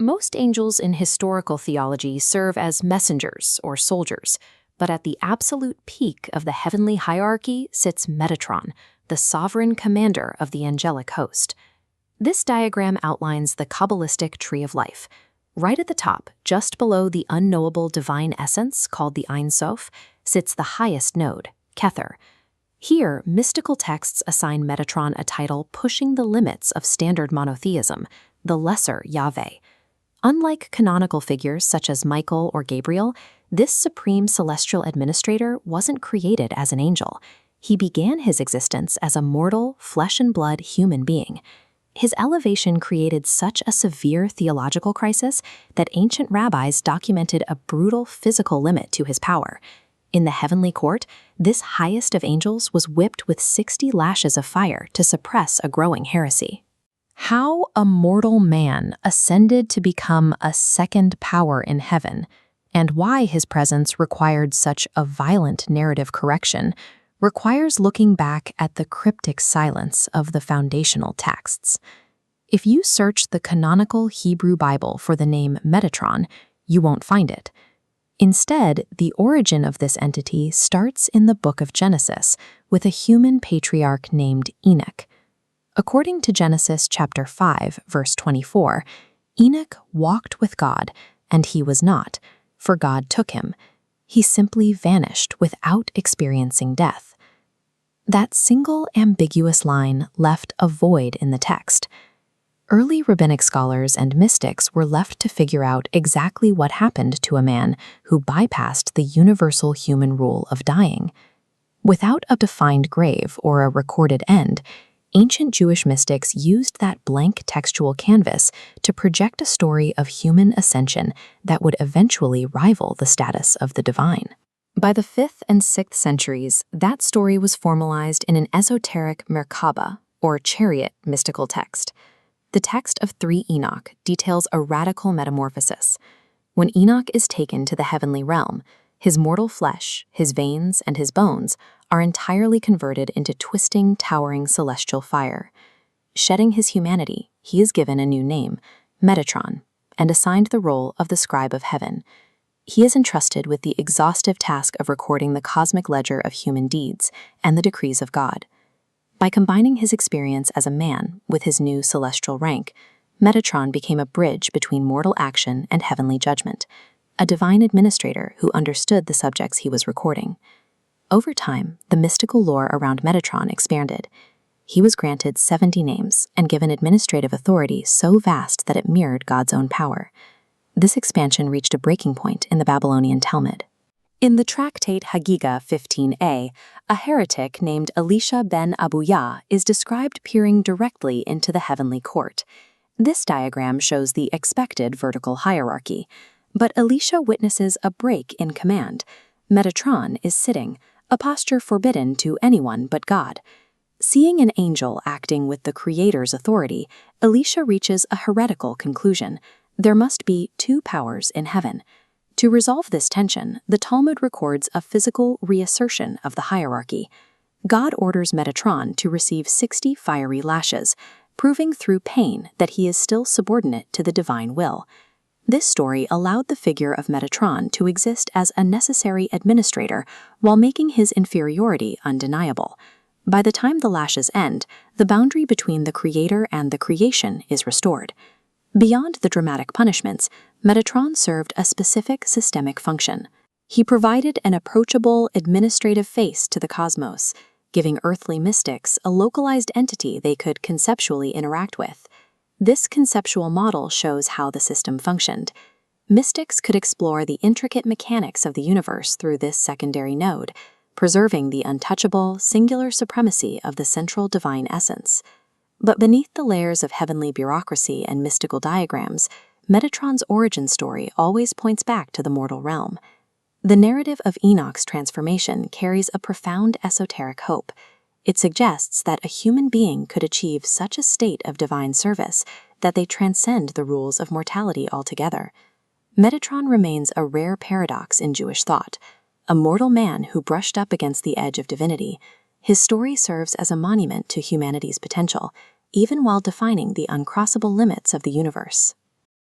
Most angels in historical theology serve as messengers or soldiers, but at the absolute peak of the heavenly hierarchy sits Metatron, the sovereign commander of the angelic host. This diagram outlines the Kabbalistic tree of life. Right at the top, just below the unknowable divine essence called the Ein Sof, sits the highest node, Kether. Here, mystical texts assign Metatron a title pushing the limits of standard monotheism, the Lesser Yahweh. Unlike canonical figures such as Michael or Gabriel, this supreme celestial administrator wasn't created as an angel. He began his existence as a mortal, flesh-and-blood human being. His elevation created such a severe theological crisis that ancient rabbis documented a brutal physical limit to his power. In the heavenly court, this highest of angels was whipped with 60 lashes of fire to suppress a growing heresy. How a mortal man ascended to become a second power in heaven, and why his presence required such a violent narrative correction, requires looking back at the cryptic silence of the foundational texts. If you search the canonical Hebrew Bible for the name Metatron, you won't find it. Instead, the origin of this entity starts in the book of Genesis with a human patriarch named Enoch. According to Genesis chapter 5, verse 24, Enoch walked with God, and he was not, for God took him. He simply vanished without experiencing death. That single ambiguous line left a void in the text. Early rabbinic scholars and mystics were left to figure out exactly what happened to a man who bypassed the universal human rule of dying. Without a defined grave or a recorded end, ancient Jewish mystics used that blank textual canvas to project a story of human ascension that would eventually rival the status of the divine. By the 5th and 6th centuries, that story was formalized in an esoteric Merkaba, or chariot, mystical text. The text of 3 Enoch details a radical metamorphosis. When Enoch is taken to the heavenly realm, his mortal flesh, his veins, and his bones are entirely converted into twisting, towering celestial fire. Shedding his humanity, he is given a new name, Metatron, and assigned the role of the scribe of heaven. He is entrusted with the exhaustive task of recording the cosmic ledger of human deeds and the decrees of God. By combining his experience as a man with his new celestial rank, Metatron became a bridge between mortal action and heavenly judgment, a divine administrator who understood the subjects he was recording. Over time, the mystical lore around Metatron expanded. He was granted 70 names and given administrative authority so vast that it mirrored God's own power. This expansion reached a breaking point in the Babylonian Talmud. In the tractate Hagiga 15a, a heretic named Elisha ben Abuya is described peering directly into the heavenly court. This diagram shows the expected vertical hierarchy, but Elisha witnesses a break in command. Metatron is sitting, a posture forbidden to anyone but God. Seeing an angel acting with the Creator's authority, Elisha reaches a heretical conclusion. There must be 2 powers in heaven. To resolve this tension, the Talmud records a physical reassertion of the hierarchy. God orders Metatron to receive 60 fiery lashes, proving through pain that he is still subordinate to the divine will. This story allowed the figure of Metatron to exist as a necessary administrator while making his inferiority undeniable. By the time the lashes end, the boundary between the creator and the creation is restored. Beyond the dramatic punishments, Metatron served a specific systemic function. He provided an approachable, administrative face to the cosmos, giving earthly mystics a localized entity they could conceptually interact with. This conceptual model shows how the system functioned. Mystics could explore the intricate mechanics of the universe through this secondary node, preserving the untouchable, singular supremacy of the central divine essence. But beneath the layers of heavenly bureaucracy and mystical diagrams, Metatron's origin story always points back to the mortal realm. The narrative of Enoch's transformation carries a profound esoteric hope. It suggests that a human being could achieve such a state of divine service that they transcend the rules of mortality altogether. Metatron remains a rare paradox in Jewish thought. A mortal man who brushed up against the edge of divinity, his story serves as a monument to humanity's potential, even while defining the uncrossable limits of the universe.